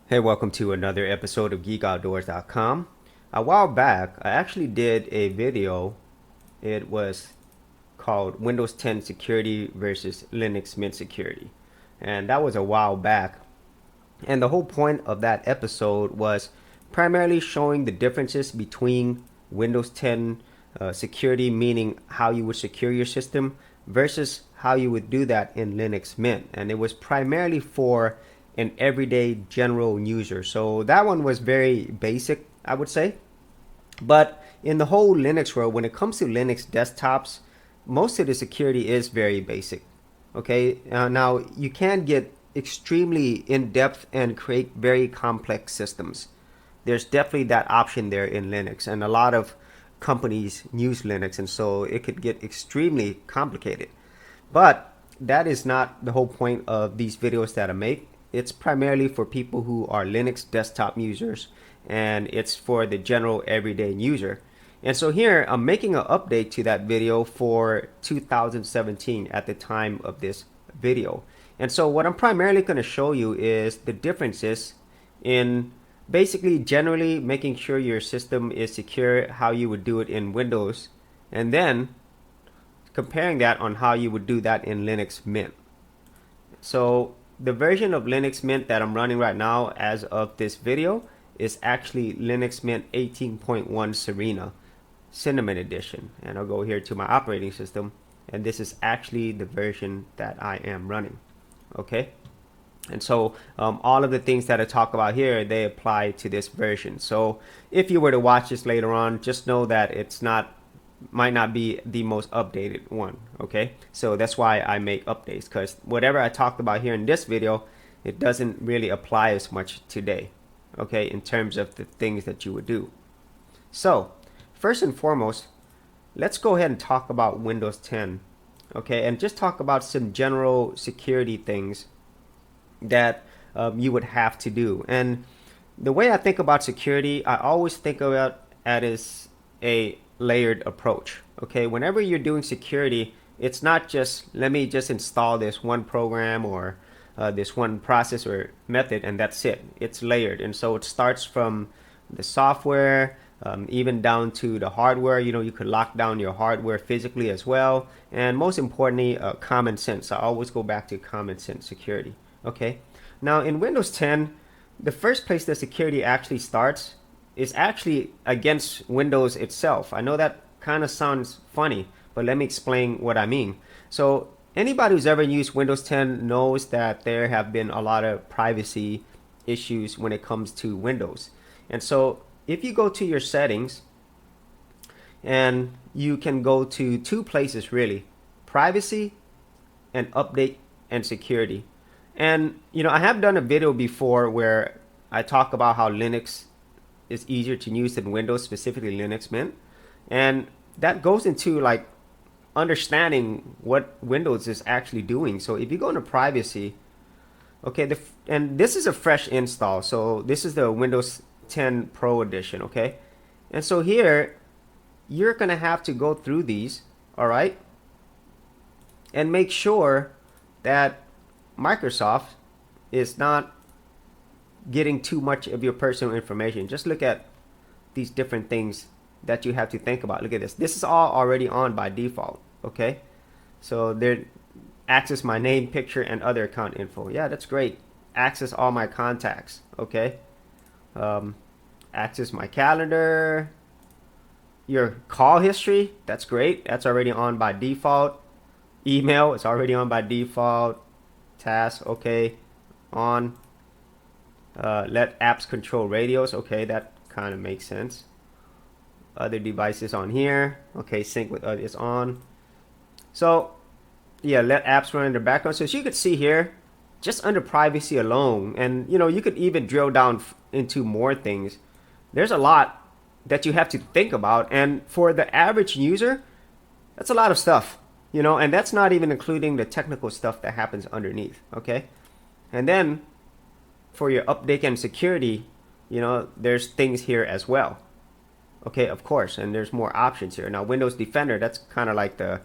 Hey, welcome to another episode of GeekOutdoors.com. A while back, I actually did a video. It was called Windows 10 Security versus Linux Mint Security. And that was a while back. And the whole point of that episode was primarily showing the differences between Windows 10 security, meaning how you would secure your system, versus how you would do that in Linux Mint. And it was primarily for an everyday general user. So that one was very basic, I would say. But in the whole Linux world, when it comes to Linux desktops, most of the security is very basic. Okay, now you can get extremely in depth and create very complex systems. There's definitely that option there in Linux, and a lot of companies use Linux, and so it could get extremely complicated. But that is not the whole point of these videos that I make. It's primarily for people who are Linux desktop users, and it's for the general everyday user. And so here I'm making an update to that video for 2017 at the time of this video. And so what I'm primarily going to show you is the differences in basically generally making sure your system is secure, how you would do it in Windows, and then comparing that on how you would do that in Linux Mint. So the version of Linux Mint that I'm running right now as of this video is actually Linux Mint 18.1 Serena Cinnamon Edition. And I'll go here to my operating system, and this is actually the version that I am running. Okay. And so all of the things that I talk about here, they apply to this version. So if you were to watch this later on, just know that it's not, might not be the most updated one. Okay, so that's why I make updates, because whatever I talked about here in this video, it doesn't really apply as much today. Okay, in terms of the things that you would do. So first and foremost, let's go ahead and talk about Windows 10. Okay, and just talk about some general security things that you would have to do. And the way I think about security, I always think about it as a layered approach. Okay, whenever you're doing security, it's not just let me just install this one program or this one process or method and that's it. It's layered, and so it starts from the software, even down to the hardware. You know, you could lock down your hardware physically as well, and most importantly, common sense. I always go back to common sense security. Okay, now in Windows 10, the first place that security actually starts is actually against Windows itself. I know that kind of sounds funny, but let me explain what I mean. So anybody who's ever used Windows 10 knows that there have been a lot of privacy issues when it comes to Windows. And so if you go to your settings, and you can go to two places really, privacy and update and security. And you know, I have done a video before where I talk about how Linux is easier to use than Windows, specifically Linux Mint, and that goes into like understanding what Windows is actually doing. So if you go into privacy, okay, and this is a fresh install, so this is the Windows 10 Pro Edition, okay, and so here you're gonna have to go through these, all right, and make sure that Microsoft is not getting too much of your personal information. Just look at these different things that you have to think about. Look at this. This is all already on by default. Okay, so there, access my name, picture, and other account info. Yeah, that's great. Access all my contacts. Okay, access my calendar, your call history. That's great. That's already on by default. Email, it's already on by default. Tasks, okay, on. Let apps control radios. Okay, that kind of makes sense. Other devices on here. Okay, sync with others on. So yeah, let apps run in the background. So as you could see here, just under privacy alone, and you know, you could even drill down into more things. There's a lot that you have to think about, and for the average user, that's a lot of stuff, you know, and that's not even including the technical stuff that happens underneath. Okay, and then for your update and security, you know, there's things here as well. Okay, of course, and there's more options here. Now, Windows Defender, that's kind of like their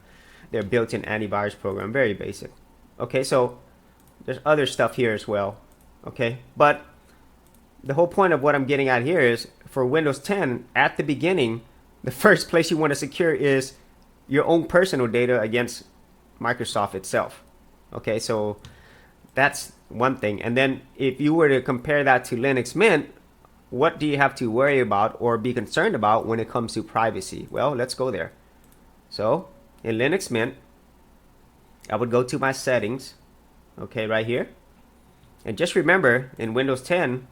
built-in antivirus program, very basic. Okay, so there's other stuff here as well. Okay, but the whole point of what I'm getting at here is for Windows 10, at the beginning, the first place you want to secure is your own personal data against Microsoft itself. Okay, so that's one thing. And then if you were to compare that to Linux Mint, what do you have to worry about or be concerned about when it comes to privacy? Well, let's go there. So in Linux Mint, I would go to my settings, okay, right here. And just remember, in Windows 10,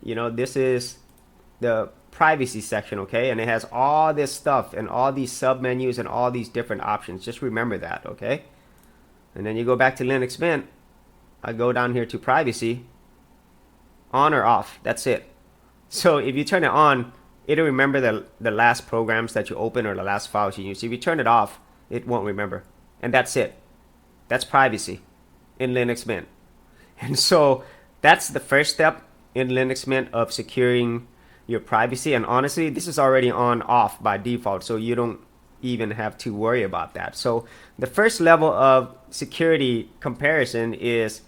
this is the privacy section, okay? And it has all this stuff and all these submenus and all these different options. Just remember that, okay? And then you go back to Linux Mint. I go down here to privacy, on or off. That's it. So if you turn it on, it'll remember the last programs that you open or the last files you use. If you turn it off, it won't remember. And that's it. That's privacy in Linux Mint. And so that's the first step in Linux Mint of securing your privacy. And honestly, this is already on off by default, so you don't even have to worry about that. So the first level of security comparison is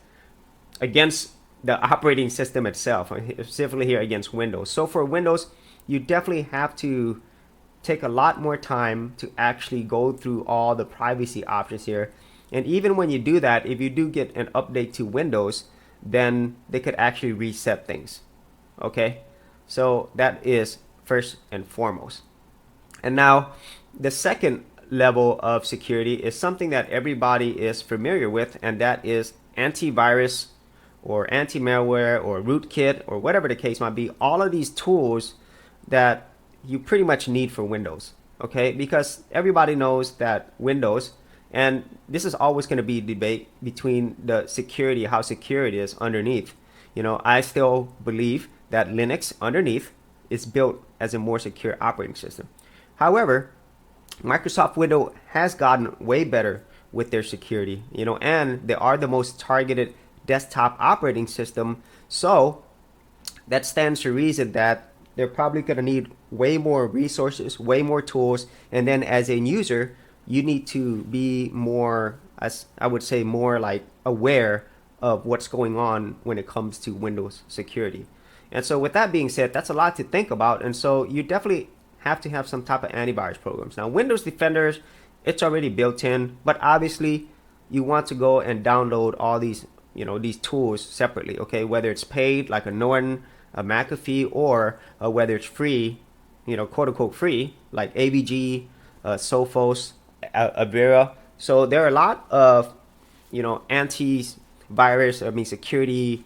against the operating system itself, specifically here against Windows. So for Windows, you definitely have to take a lot more time to actually go through all the privacy options here. And even when you do that, if you do get an update to Windows, then they could actually reset things. Okay, so that is first and foremost. And now the second level of security is something that everybody is familiar with, and that is antivirus or anti-malware or rootkit or whatever the case might be. All of these tools that you pretty much need for Windows, okay? Because everybody knows that Windows, and this is always going to be a debate between the security, how secure it is underneath. I still believe that Linux underneath is built as a more secure operating system. However, Microsoft Windows has gotten way better with their security, and they are the most targeted desktop operating system. So that stands to reason that they're probably going to need way more resources, way more tools. And then as a user, you need to be more, as I would say, more like aware of what's going on when it comes to Windows security. And so with that being said, that's a lot to think about. And so you definitely have to have some type of antivirus programs. Now, Windows Defenders, it's already built in, but obviously you want to go and download all these, these tools separately, okay? Whether it's paid, like a Norton, a McAfee, or whether it's free, quote unquote free, like AVG, Sophos, Avera. So there are a lot of, antivirus, security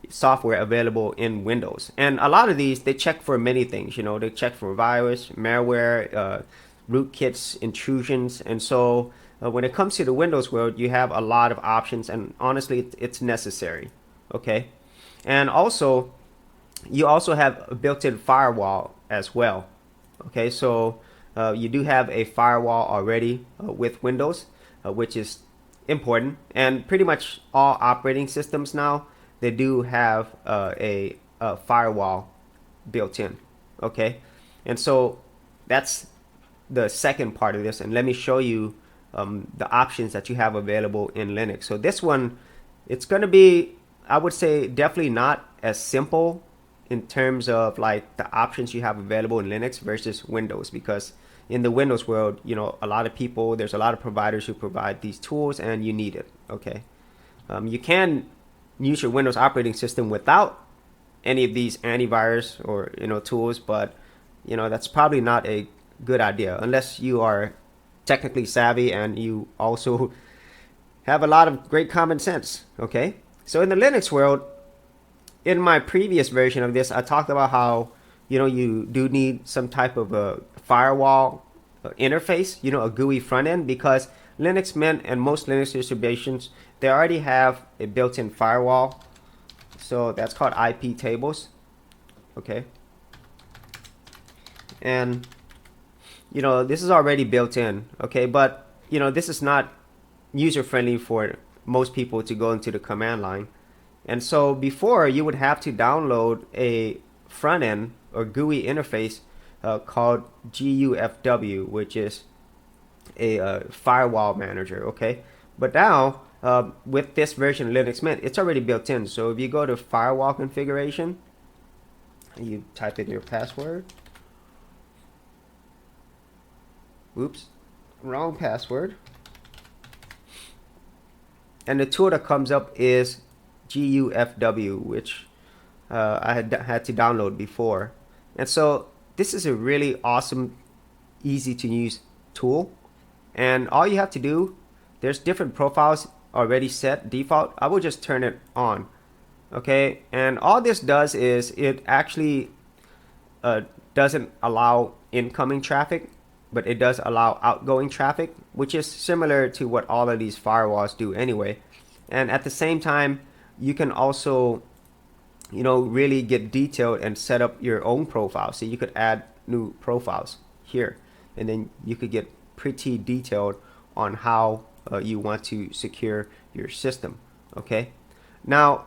software available in Windows. And a lot of these, they check for many things. They check for virus, malware, rootkits, intrusions. And so when it comes to the Windows world, you have a lot of options, and honestly, it's necessary, okay? And also, you also have a built-in firewall as well, okay? So you do have a firewall already with Windows, which is important. And pretty much all operating systems now, they do have a firewall built in, okay? And so that's the second part of this. And let me show you the options that you have available in Linux. So this one, it's going to be, I would say, definitely not as simple in terms of like the options you have available in Linux versus Windows, because in the Windows world, a lot of people, there's a lot of providers who provide these tools, and you need it, okay? You can use your Windows operating system without any of these antivirus or tools, but that's probably not a good idea unless you are technically savvy and you also have a lot of great common sense, okay? So in the Linux world, in my previous version of this, I talked about how you do need some type of a firewall interface, a GUI front end, because Linux Mint and most Linux distributions, they already have a built-in firewall. So that's called IP tables, okay? And this is already built in, okay? But this is not user-friendly for most people to go into the command line. And so before, you would have to download a front end or GUI interface called GUFW, which is a firewall manager, okay? But now with this version of Linux Mint, it's already built in. So if you go to firewall configuration, you type in your password. Oops, wrong password. And the tool that comes up is GUFW, which I had to download before. And so this is a really awesome, easy to use tool. And all you have to do, there's different profiles already set default. I will just turn it on. Okay, and all this does is it actually doesn't allow incoming traffic, but it does allow outgoing traffic, which is similar to what all of these firewalls do anyway. And at the same time, you can also, really get detailed and set up your own profile. So you could add new profiles here, and then you could get pretty detailed on how you want to secure your system. Okay, now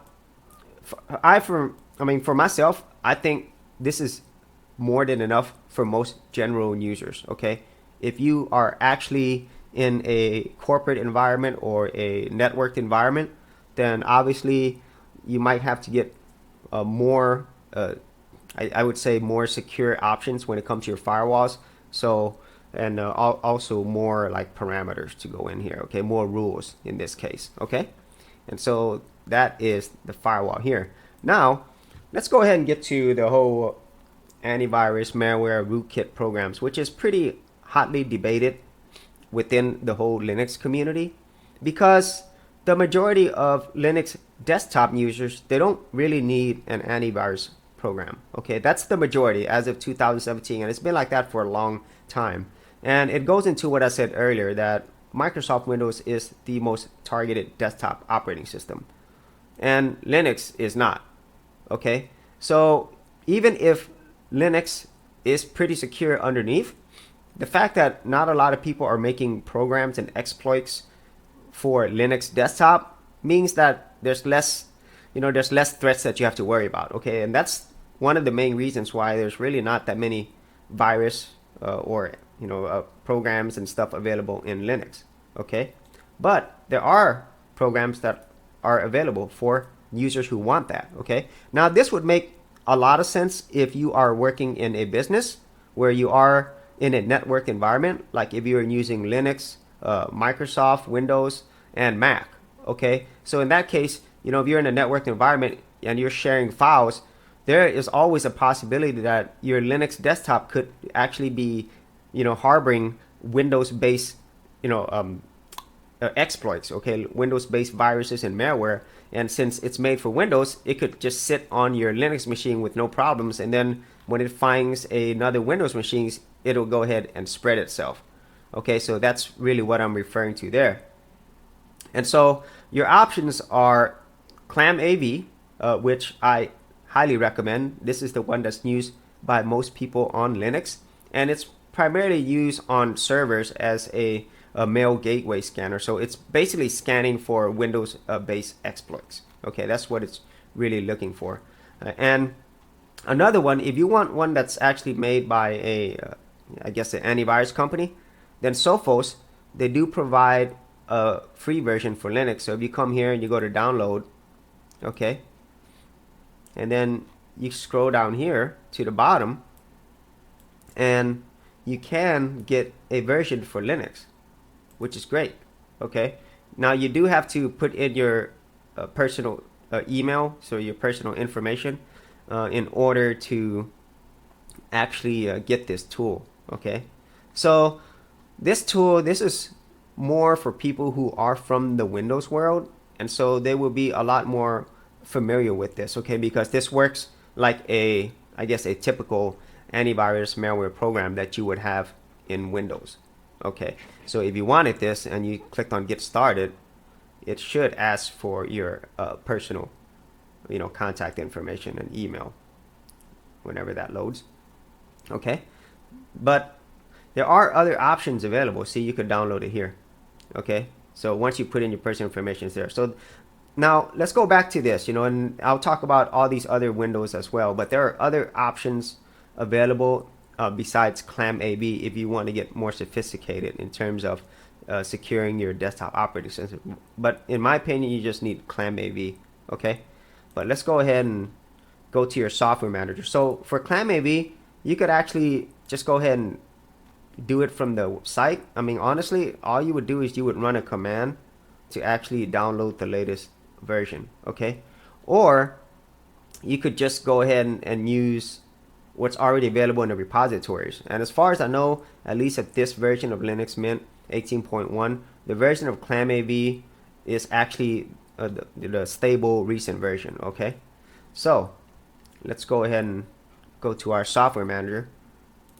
for myself, I think this is more than enough for most general users. Okay, if you are actually in a corporate environment or a networked environment, then obviously you might have to get more I would say more secure options when it comes to your firewalls. So, and also more like parameters to go in here. Okay, more rules in this case. Okay, and so that is the firewall here. Now let's go ahead and get to the whole antivirus, malware, rootkit programs, which is pretty hotly debated within the whole Linux community, because the majority of Linux desktop users, they don't really need an antivirus program. Okay, that's the majority as of 2017, and it's been like that for a long time. And it goes into what I said earlier, that Microsoft Windows is the most targeted desktop operating system, and Linux is not. Okay, so even if Linux is pretty secure underneath, the fact that not a lot of people are making programs and exploits for Linux desktop means that there's less threats that you have to worry about. Okay, and that's one of the main reasons why there's really not that many virus or programs and stuff available in Linux. Okay, but there are programs that are available for users who want that. Okay, now this would make a lot of sense if you are working in a business where you are in a network environment, like if you're using Linux, Microsoft, Windows, and Mac. Okay, so in that case, if you're in a network environment and you're sharing files, there is always a possibility that your Linux desktop could actually be, harboring Windows-based, exploits. Okay, Windows-based viruses and malware. And since it's made for Windows, it could just sit on your Linux machine with no problems. And then when it finds another Windows machine, it'll go ahead and spread itself. Okay, so that's really what I'm referring to there. And so your options are ClamAV, which I highly recommend. This is the one that's used by most people on Linux, and it's primarily used on servers as a mail gateway scanner. So it's basically scanning for Windows-based exploits. Okay, that's what it's really looking for. And another one, if you want one that's actually made by an antivirus company, then Sophos, they do provide a free version for Linux. So if you come here and you go to download, okay, and then you scroll down here to the bottom, and you can get a version for Linux, which is great. Okay, now you do have to put in your personal email, so your personal information, in order to actually get this tool. Okay, so this tool, this is more for people who are from the Windows world, and so they will be a lot more familiar with this. Okay, because this works like a typical antivirus malware program that you would have in Windows. Okay, so if you wanted this and you clicked on get started, it should ask for your personal contact information and email whenever that loads. Okay, but there are other options available. See, you could download it here. Okay, so once you put in your personal information, it's there. So now let's go back to this, and I'll talk about all these other windows as well, but there are other options available besides ClamAV if you want to get more sophisticated in terms of securing your desktop operating system. But in my opinion, you just need ClamAV. Okay, but let's go ahead and go to your software manager. So for ClamAV, you could actually just go ahead and do it from the site. I mean, honestly, all you would do is you would run a command to actually download the latest version. Okay, or you could just go ahead and use what's already available in the repositories. And as far as I know, at least at this version of Linux Mint 18.1, the version of ClamAV is actually the stable recent version. Okay, so let's go ahead and go to our software manager.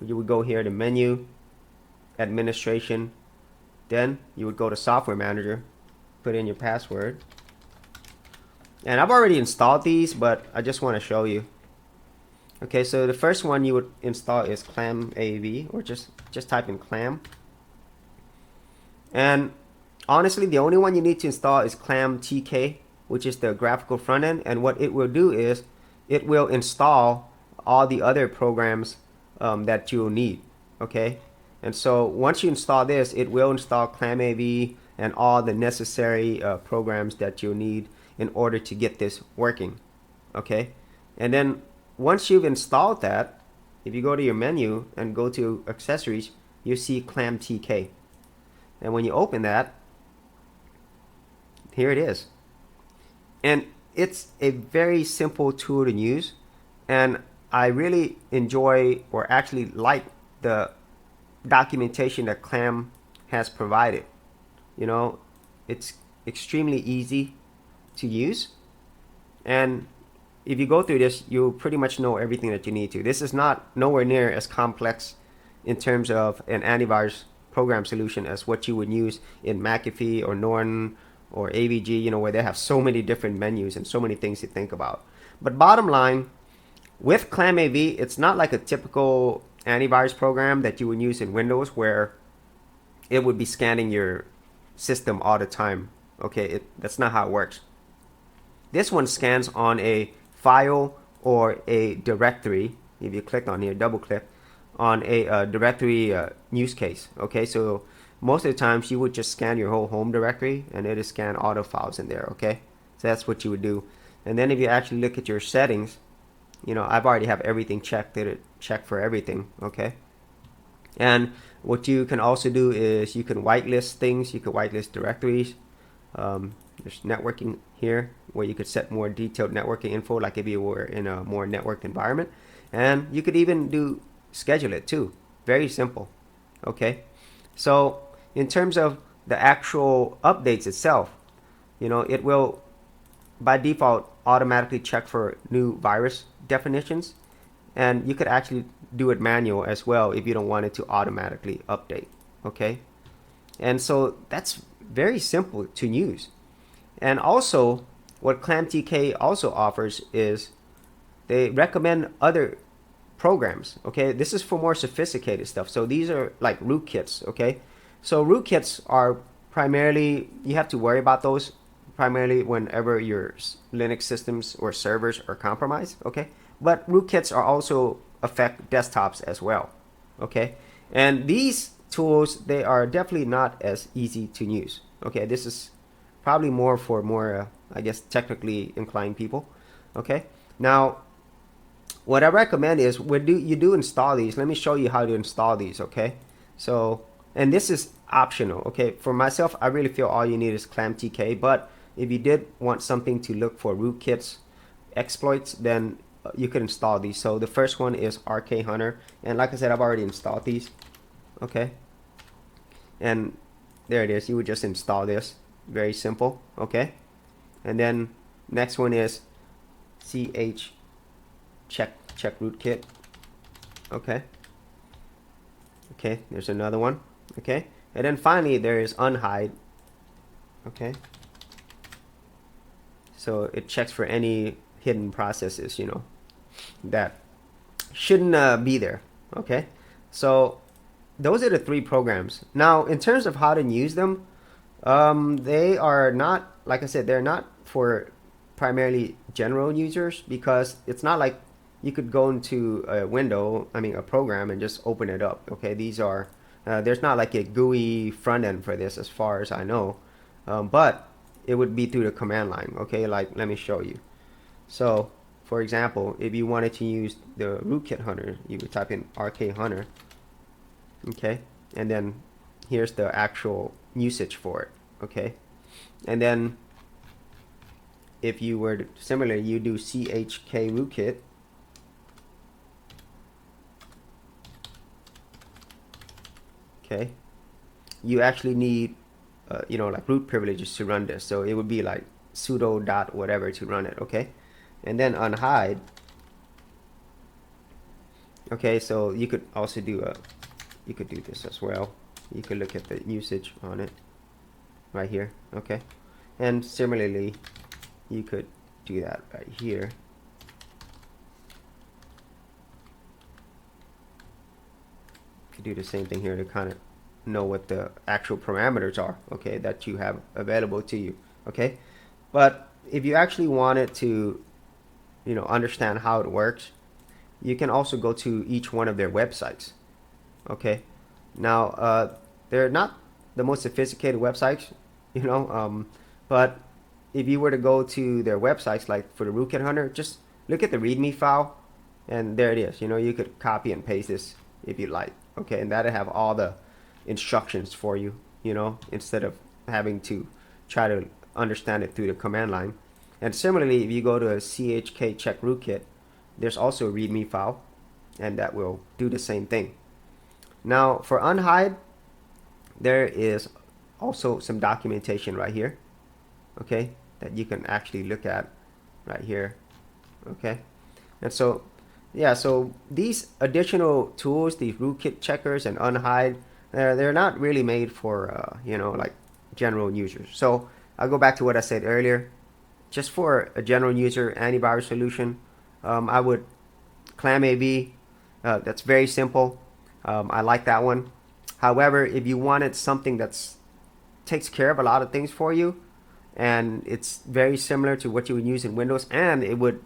You would go here to menu, administration, then you would go to software manager, put in your password. And I've already installed these, but I just want to show you. Okay, so the first one you would install is ClamAV, or just type in clam. And honestly, the only one you need to install is ClamTK, which is the graphical front end. And what it will do is it will install all the other programs that you'll need. Okay, and so once you install this, it will install ClamAV and all the necessary programs that you'll need in order to get this working. Okay, and then once you've installed that, if you go to your menu and go to accessories, you see ClamTK. And when you open that, here it is. And it's a very simple tool to use. And I really enjoy, or actually like, the documentation that Clam has provided. You know, it's extremely easy to use. And if you go through this, you'll pretty much know everything that you need to. This is nowhere near as complex in terms of an antivirus program solution as what you would use in McAfee or Norton or AVG, you know, where they have so many different menus and so many things to think about. But bottom line, with ClamAV, it's not like a typical antivirus program that you would use in Windows where it would be scanning your system all the time. Okay, that's not how it works. This one scans on a file or a directory. If you click on here, double click on a directory use case. Okay, so most of the times you would just scan your whole home directory and it'll scan all the files in there. Okay, so that's what you would do. And then if you actually look at your settings, you know, I've already have everything checked. It check for everything. Okay, and what you can also do is you can whitelist things. You can whitelist directories. There's networking here where you could set more detailed networking info, like if you were in a more networked environment. And you could even schedule it too. Very simple. Okay, so in terms of the actual updates itself, you know, it will by default automatically check for new virus definitions, and you could actually do it manual as well if you don't want it to automatically update. Okay, and so that's very simple to use. And also what ClamTK also offers is they recommend other programs. Okay, this is for more sophisticated stuff. So these are like rootkits. Okay, so rootkits are primarily, you have to worry about those primarily whenever your Linux systems or servers are compromised. Okay, but rootkits are also affect desktops as well. Okay, and these tools, they are definitely not as easy to use. Okay, this is probably more for I guess technically inclined people. Okay, now what I recommend is when you do install these, let me show you how to install these. Okay, so, and this is optional. Okay, for myself, I really feel all you need is ClamTK, but if you did want something to look for rootkits exploits, then you could install these. So the first one is RK Hunter, and like I said, I've already installed these. Okay, and there it is. You would just install this. Very simple. Okay, and then next one is ch check rootkit. Okay, there's another one. Okay, and then finally there is unhide. Okay, so it checks for any hidden processes, you know, that shouldn't be there. Okay, so those are the three programs. Now in terms of how to use them, they are not, like I said, they're not for primarily general users, because it's not like you could go into a program and just open it up. Okay, these are There's not like a GUI front end for this as far as I know, but it would be through the command line. Okay, like let me show you. So for example, if you wanted to use the rootkit hunter, you would type in rk hunter. Okay, and then here's the actual usage for it. Okay, and then if you were to, similarly, you do chk rootkit. Okay, you actually need you know, like root privileges to run this, so it would be like sudo dot whatever to run it. Okay, and then unhide. Okay, so you could also do you could do this as well. You could look at the usage on it right here. Okay, and similarly you could do that right here. You could do the same thing here to kind of know what the actual parameters are, okay, that you have available to you. Okay, but if you actually wanted to, you know, understand how it works, you can also go to each one of their websites. Okay, now they're not the most sophisticated websites, you know, but if you were to go to their websites, like for the rootkit hunter, just look at the readme file, and there it is. You know, you could copy and paste this if you like. Okay, and that'll have all the instructions for you, you know, instead of having to try to understand it through the command line. And similarly, if you go to a chk check rootkit, there's also a readme file, and that will do the same thing. Now for unhide, there is also some documentation right here, okay, that you can actually look at right here. Okay, and so yeah, so these additional tools, these rootkit checkers and unhide, they're not really made for you know, like general users. So I'll go back to what I said earlier. Just for a general user antivirus solution, I would ClamAV. That's very simple. I like that one. However, if you wanted something that's takes care of a lot of things for you, and it's very similar to what you would use in Windows, and it would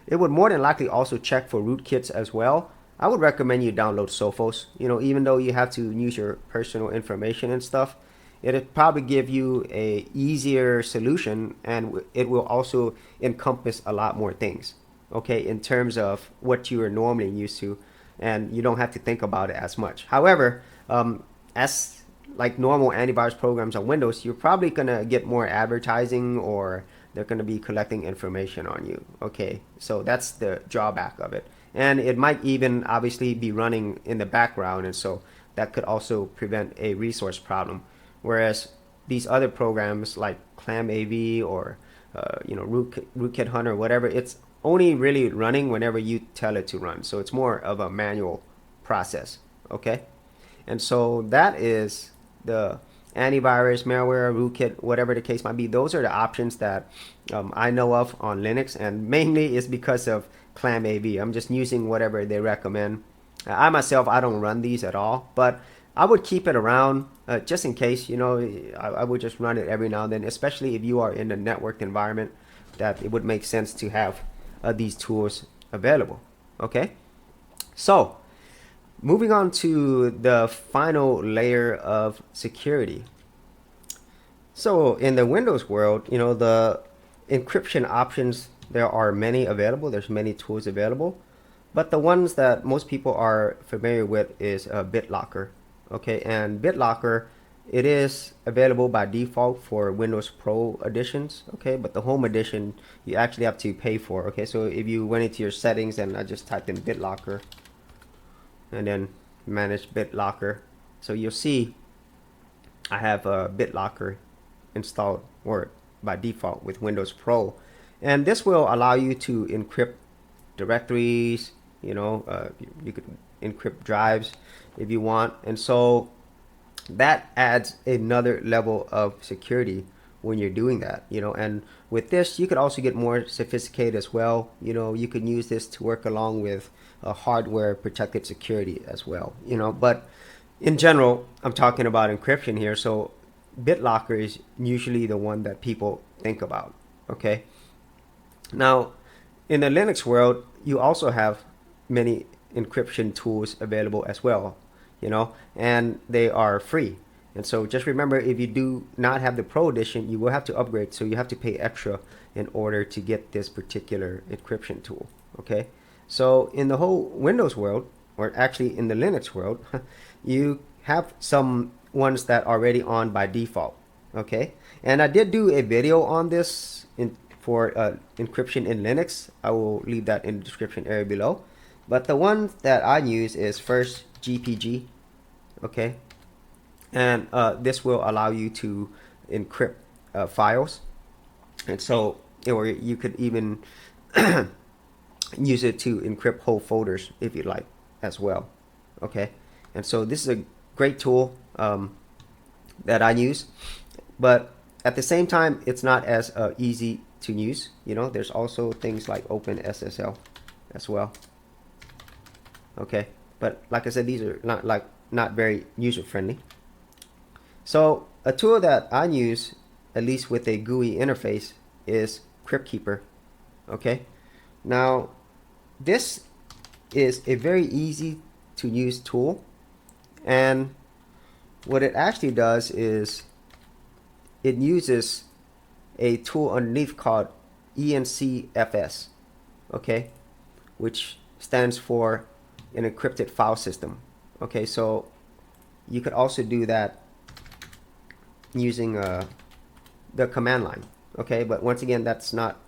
more than likely also check for rootkits as well, I would recommend you download Sophos. You know, even though you have to use your personal information and stuff, it'll probably give you a easier solution, and it will also encompass a lot more things, okay, in terms of what you are normally used to, and you don't have to think about it as much. However, as like normal antivirus programs on Windows, you're probably gonna get more advertising, or they're gonna be collecting information on you. Okay, so that's the drawback of it, and it might even obviously be running in the background, and so that could also prevent a resource problem. Whereas these other programs like ClamAV or you know, Rootkit Hunter, whatever, it's only really running whenever you tell it to run. So it's more of a manual process. Okay, and so that is the antivirus, malware, rootkit, whatever the case might be. Those are the options that I know of on Linux, and mainly is because of ClamAV. I'm just using whatever they recommend. I myself, I don't run these at all, but I would keep it around just in case. You know, I would just run it every now and then, especially if you are in a networked environment, that it would make sense to have these tools available. Okay, so moving on to the final layer of security. So in the Windows world, you know, the encryption options, there are many available. There's many tools available, but the ones that most people are familiar with is BitLocker. Okay, and BitLocker, it is available by default for Windows Pro editions. Okay, but the Home edition you actually have to pay for. Okay, so if you went into your settings, and I just typed in BitLocker and then manage BitLocker, so you'll see I have BitLocker installed, or by default with Windows Pro, and this will allow you to encrypt directories. You know, you could encrypt drives if you want, and so that adds another level of security when you're doing that. You know, and with this you could also get more sophisticated as well. You know, you can use this to work along with hardware protected security as well. You know, but in general, I'm talking about encryption here, so BitLocker is usually the one that people think about. Okay, now in the Linux world, you also have many encryption tools available as well. and they are free. And so just remember, if you do not have the Pro Edition, you will have to upgrade. So you have to pay extra in order to get this particular encryption tool. Okay. So in the whole Windows world, or actually in the Linux world, you have some ones that are already on by default. Okay. And I did do a video on this for encryption in Linux. I will leave that in the description area below. But the one that I use is first GPG. Okay. And this will allow you to encrypt files. And so, or you could even use it to encrypt whole folders if you like as well. Okay. And so this is a great tool that I use. But at the same time, it's not as easy to use. There's also things like OpenSSL as well. Okay. But like I said, these are not very user friendly. So a tool that I use, at least with a GUI interface, is CryptKeeper. Okay. Now, this is a very easy to use tool, and what it actually does is it uses a tool underneath called ENCFS. Okay, which stands for an encrypted file system. Okay, so you could also do that using the command line. Okay, but once again, that's not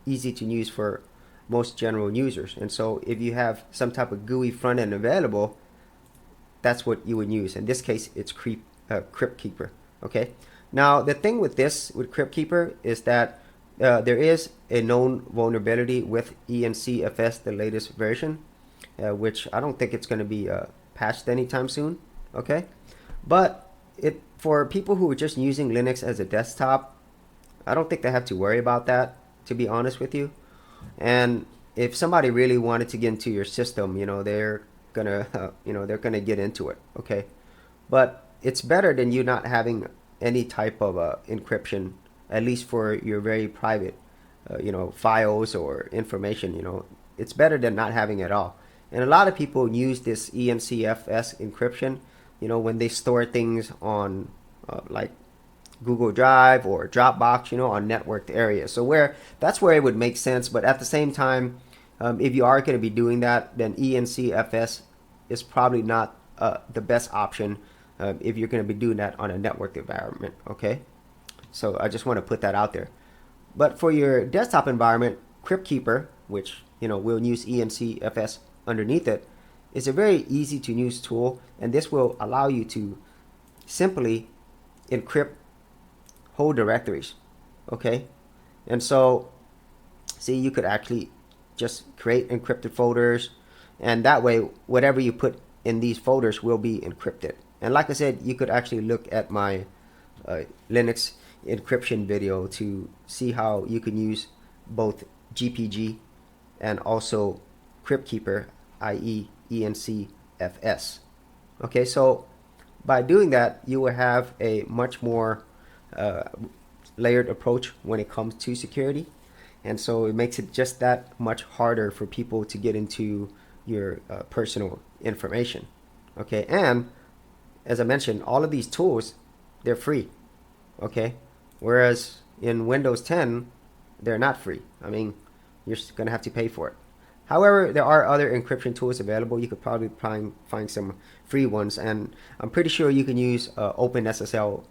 easy to use for most general users. And so if you have some type of GUI front end available, that's what you would use. In this case, it's CryptKeeper. Okay, now the thing with CryptKeeper is that there is a known vulnerability with ENCFS, the latest version, which I don't think it's going to be patched anytime soon. Okay, but for people who are just using Linux as a desktop, I don't think they have to worry about that, to be honest with you. And if somebody really wanted to get into your system, they're gonna they're gonna get into it. Okay, but it's better than you not having any type of encryption, at least for your very private files or information. It's better than not having it all. And a lot of people use this ENCFS encryption when they store things on like Google Drive or Dropbox, on networked areas. So that's where it would make sense. But at the same time, if you are going to be doing that, then ENCFS is probably not the best option if you're going to be doing that on a networked environment. Okay, so I just want to put that out there. But for your desktop environment, CryptKeeper, which will use ENCFS underneath it, is a very easy to use tool, and this will allow you to simply encrypt whole directories. Okay, and so see, you could actually just create encrypted folders, and that way whatever you put in these folders will be encrypted. And like I said, you could actually look at my Linux encryption video to see how you can use both GPG and also CryptKeeper, i.e. ENCFS. Okay, so by doing that, you will have a much more layered approach when it comes to security, and so it makes it just that much harder for people to get into your personal information. Okay, and as I mentioned, all of these tools, they're free. Okay, whereas in Windows 10, they're not free. I mean, you're gonna have to pay for it. However, there are other encryption tools available. You could probably find some free ones, and I'm pretty sure you can use OpenSSL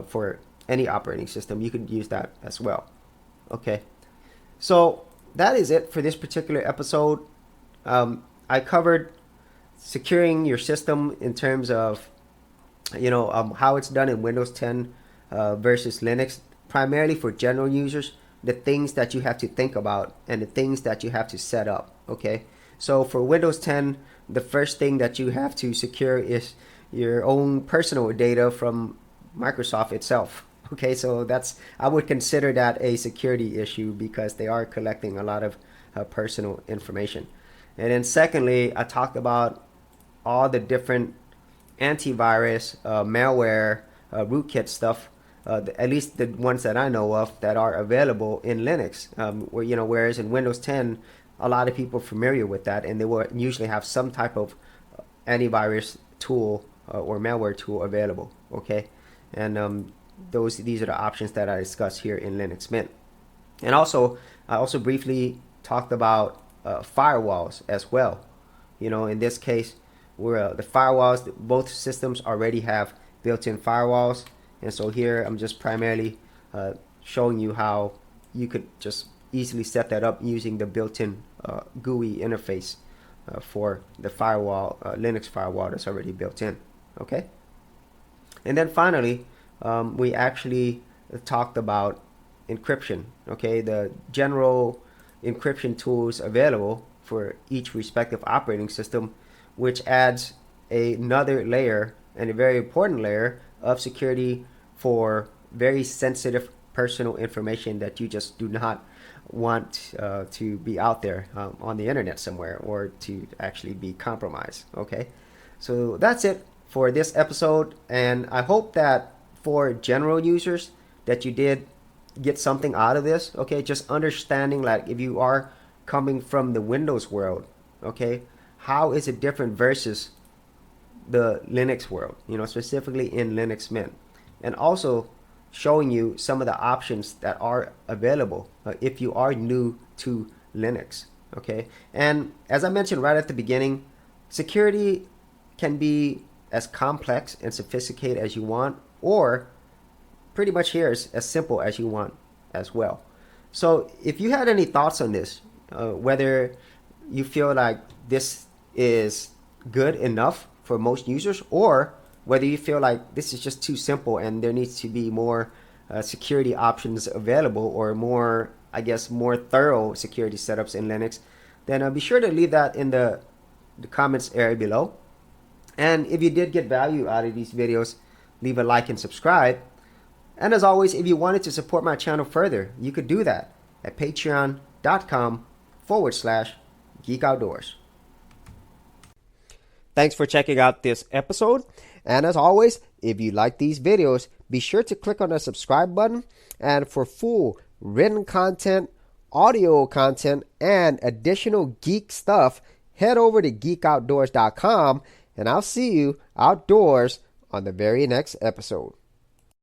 for any operating system. You can use that as well. Okay, so that is it for this particular episode. I covered securing your system in terms of how it's done in Windows 10 versus Linux, primarily for general users, the things that you have to think about and the things that you have to set up. Okay, so for Windows 10, the first thing that you have to secure is your own personal data from Microsoft itself. Okay, so I would consider that a security issue because they are collecting a lot of personal information. And then secondly, I talked about all the different antivirus, malware, rootkit stuff, at least the ones that I know of that are available in Linux. Whereas in Windows 10, a lot of people are familiar with that, and they will usually have some type of antivirus tool or malware tool available. Okay, and these are the options that I discussed here in Linux Mint. And also, I also briefly talked about firewalls as well. In this case, where the firewalls, both systems already have built-in firewalls, and so here I'm just primarily showing you how you could just easily set that up using the built-in GUI interface for the firewall, Linux firewall that's already built in. Okay, and then finally, we actually talked about encryption. Okay, the general encryption tools available for each respective operating system, which adds another layer, and a very important layer of security for very sensitive personal information that you just do not want to be out there on the internet somewhere, or to actually be compromised. Okay, so that's it for this episode, and I hope that for general users that you did get something out of this. Okay, just understanding, like, if you are coming from the Windows world, okay, how is it different versus the Linux world, specifically in Linux Mint, and also showing you some of the options that are available if you are new to Linux. Okay, and as I mentioned right at the beginning, security can be as complex and sophisticated as you want, or pretty much here is as simple as you want as well. So if you had any thoughts on this, whether you feel like this is good enough for most users, or whether you feel like this is just too simple and there needs to be more security options available, or more thorough security setups in Linux, then be sure to leave that in the comments area below. And if you did get value out of these videos, leave a like and subscribe. And as always, if you wanted to support my channel further, you could do that at patreon.com/Geek Outdoors. Thanks for checking out this episode. And as always, if you like these videos, be sure to click on the subscribe button. And for full written content, audio content, and additional geek stuff, head over to geekoutdoors.com. And I'll see you outdoors on the very next episode.